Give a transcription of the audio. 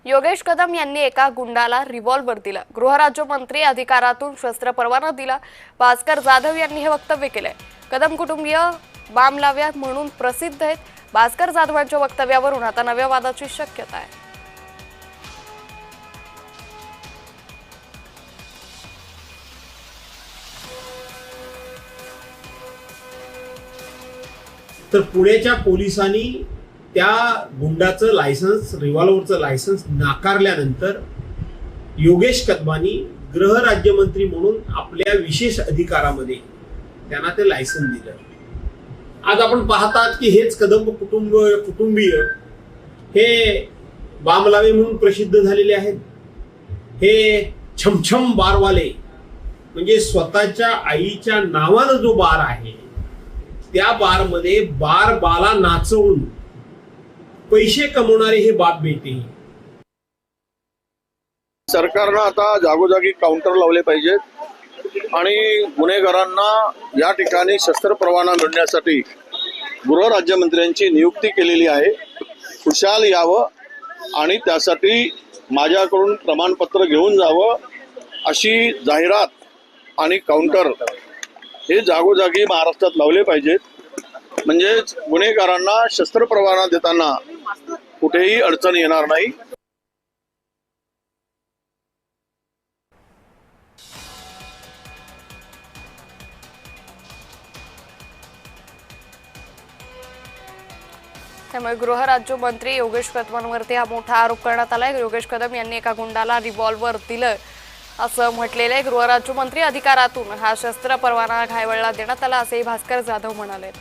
योगेश कदम यांनी एका गुंडाला रिव्हॉल्वर दिला। गृहराज्यमंत्री अधिकारातून शस्त्र परवाना दिला। भास्कर जाधव यांनी हे वक्तव्य केलंय। कदम कुटुंबीय बामलाव्या म्हणून प्रसिद्ध आहेत। भास्कर जाधवांच्या वक्तव्यावरून आता नव्या वादाची शक्यता आहे। तर पुण्याच्या पोलिसांनी त्या गुंडाचं लायसन्स, रिव्हॉल्वरचं लायसन्स नाकारल्यानंतर योगेश कदमांनी गृह राज्यमंत्री म्हणून आपल्या विशेष अधिकारामध्ये त्यांना ते लायसन्स दिलं। आज आपण पाहतात की हेच कदम कुटुंबीय हे बामलावे म्हणून प्रसिद्ध झालेले आहेत। हे छमछम बारवाले म्हणजे स्वतःच्या आईच्या नावानं जो बार आहे त्या बारमध्ये बार बाला नाचवून पैसे कमवणारे हे बाप बेटे। सरकारनं आता जागोजागी काउंटर लावले पाहिजेत आणि गुन्हेगारांना या ठिकाणी शस्त्र परवाना मिळण्यासाठी गृह राज्यमंत्र्यांची नियुक्ती केलेली आहे। खुशाल यावं आणि त्यासाठी माझ्याकडून प्रमाणपत्र घेऊन जावं अशी जाहिरात आणि काउंटर हे जागोजागी महाराष्ट्रात लावले पाहिजेत। म्हणजेच गुन्हेगारांना शस्त्र परवाना देताना कुठेही अडचण येणार नाही। त्यामुळे गृहराज्यमंत्री योगेश कदमांवरती हा मोठा आरोप करण्यात आलाय। योगेश कदम यांनी एका गुंडाला रिव्हॉल्वर दिलं असं म्हटलेलं आहे। गृहराज्यमंत्री अधिकारातून हा शस्त्र परवाना घायवळला देण्यात आला असेही भास्कर जाधव म्हणाले।